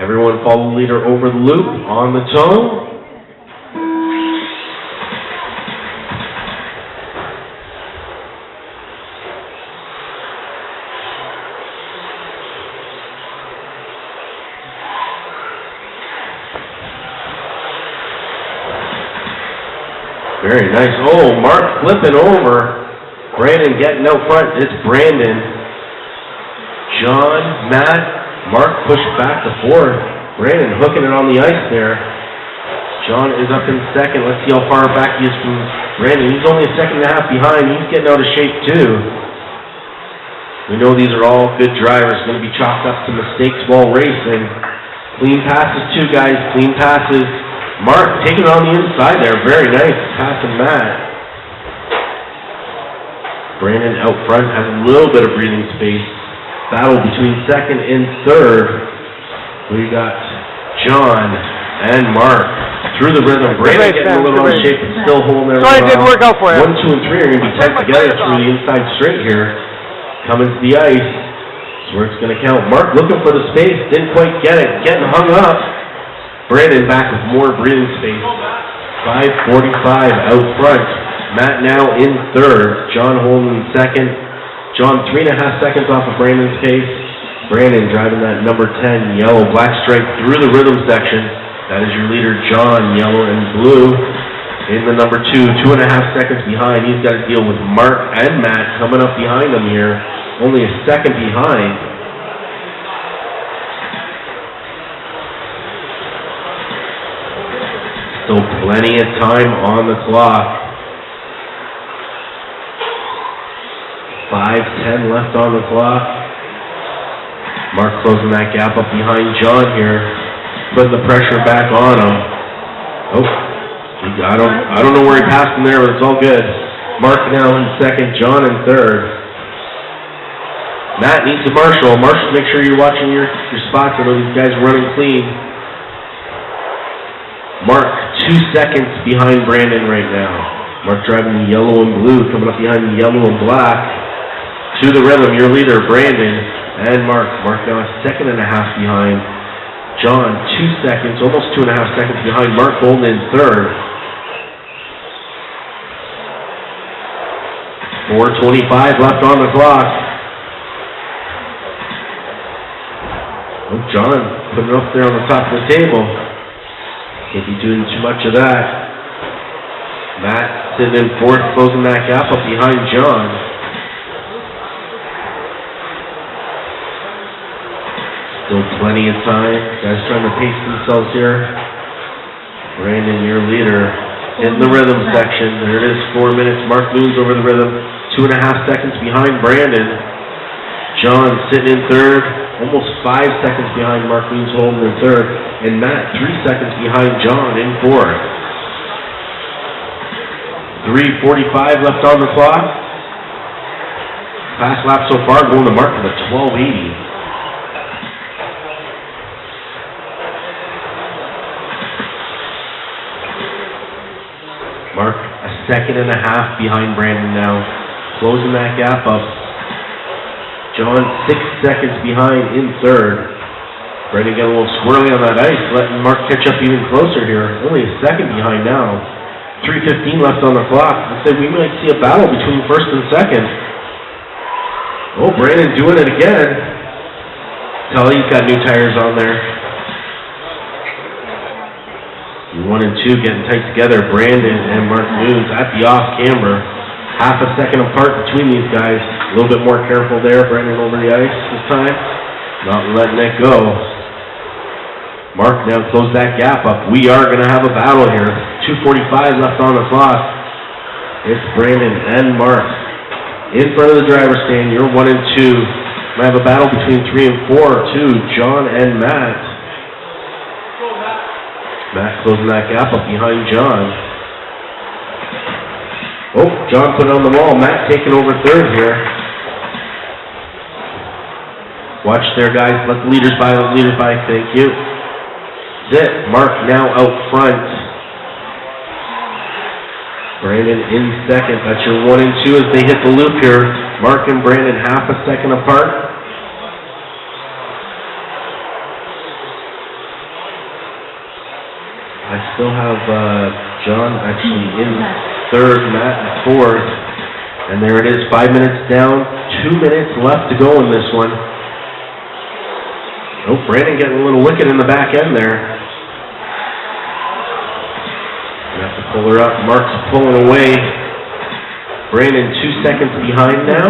Everyone follow the leader over the loop on the toe. Very nice. Oh, Mark flipping over. Brandon getting out front. It's Brandon. John, Matt, Mark pushed back to fourth. Brandon hooking it on the ice there. John is up in second. Let's see how far back he is from Brandon. He's only a second and a half behind. He's getting out of shape too. We know these are all good drivers. Going to be chalked up to mistakes while racing. Clean passes too, guys. Clean passes. Mark taking it on the inside there. Very nice. Passing Matt. Brandon out front has a little bit of breathing space. Battle between second and third. We got John and Mark through the rhythm. Brandon getting a little out of shape, but still holding there. So it did work out for you. 1, 2, and 3 are going to be tight together through the inside straight here. Coming to the ice. That's where it's going to count. Mark looking for the space. Didn't quite get it. Getting hung up. Brandon back with more breathing space. 5:45 out front. Matt now in third. John holding in second. John 3.5 seconds off of Brandon's pace. Brandon driving that number 10 yellow black stripe through the rhythm section. That is your leader, John, yellow and blue. In the number 2, 2.5 seconds behind. He's got to deal with Mark and Matt coming up behind him here. Only a second behind. Still plenty of time on the clock. 5:10 left on the clock. Mark closing that gap up behind John here, putting the pressure back on him. Oh, I don't know where he passed him there, but it's all good. Mark now in second, John in third. Matt needs to marshal. Marshal, make sure you're watching your spots. I know these guys are running clean. Mark 2 seconds behind Brandon right now. Mark driving the yellow and blue, coming up behind the yellow and black. To the rhythm, your leader, Brandon, and Mark. Mark now a second and a half behind. John, 2 seconds, almost 2.5 seconds behind. Mark Golden in third. 4:25 left on the clock. Oh, John putting it up there on the top of the table. Can't be doing too much of that. Matt sitting in fourth, closing that gap up behind John. Still plenty of time. Guys trying to pace themselves here. Brandon, your leader, in the rhythm section. There it is, 4 minutes. Mark moves over the rhythm. 2.5 seconds behind Brandon. John sitting in third. Almost 5 seconds behind Mark Moons holding in third. And Matt 3 seconds behind John in fourth. 3:45 left on the clock. Fast lap so far going to Mark with a 12:80. Mark a second and a half behind Brandon now. Closing that gap up. John 6 seconds behind in third. Brandon got a little swirly on that ice, letting Mark catch up even closer here. Only a second behind now. 3:15 left on the clock. I said we might see a battle between first and second. Oh, Brandon doing it again. Tell he's got new tires on there. 1 and 2 getting tight together. Brandon and Mark Moons at the off camera. Half a second apart between these guys. A little bit more careful there. Brandon over the ice this time. Not letting it go. Mark now close that gap up. We are going to have a battle here. 2:45 left on the clock. It's Brandon and Mark in front of the driver's stand. You're 1 and 2. We have a battle between 3 and 4 too. John and Matt. Matt closing that gap up behind John. Oh, John put it on the wall. Matt taking over third here. Watch there, guys. Let the leaders by. Let the leaders by. Thank you. That's it. Mark now out front. Brandon in second. That's your 1 and 2 as they hit the loop here. Mark and Brandon half a second apart. I still have John actually in third, Matt in fourth. And there it is, 5 minutes down, 2 minutes left to go in this one. Oh, Brandon getting a little wicked in the back end there. You have to pull her up. Mark's pulling away. Brandon 2 seconds behind now.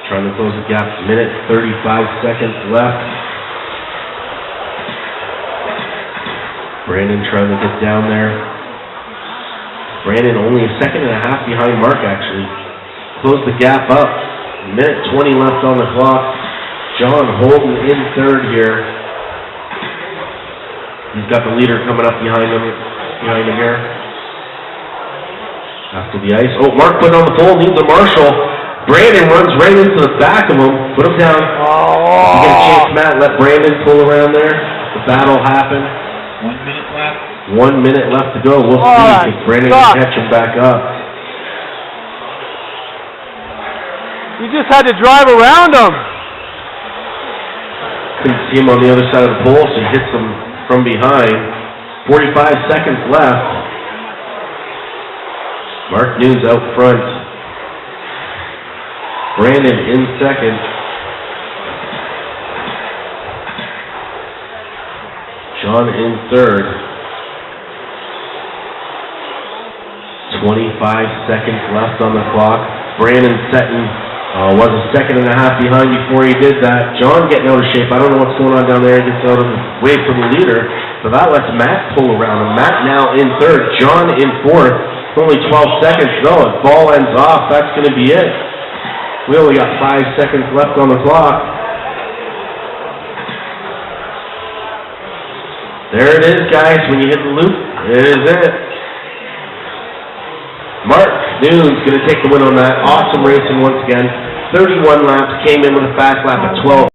Trying to close the gap. Minute 35 seconds left. Brandon trying to get down there. Brandon only a second and a half behind Mark, actually. Close the gap up. Minute 20 left on the clock. John Holden in third here. He's got the leader coming up behind him here. After the ice. Oh, Mark putting on the pole, needs a marshal. Brandon runs right into the back of him. Put him down. You get a chance, Matt. Let Brandon pull around there. The battle happened. 1 minute left. 1 minute left to go. We'll see if Brandon can catch him back up. You just had to drive around him. Couldn't see him on the other side of the pole, so he hits him from behind. 45 seconds left. Mark News out front. Brandon in second. John in third. 25 seconds left on the clock. Brandon setting, was a second and a half behind before he did that. John getting out of shape. I don't know what's going on down there. He gets out of the way from the leader. So that lets Matt pull around him. Matt now in third. John in fourth. Only 12 seconds to go. If ball ends off, that's going to be it. We only got 5 seconds left on the clock. There it is, guys. When you hit the loop, it is it. Mark Noon's going to take the win on that. Awesome racing once again. 31 laps, came in with a fast lap at 12.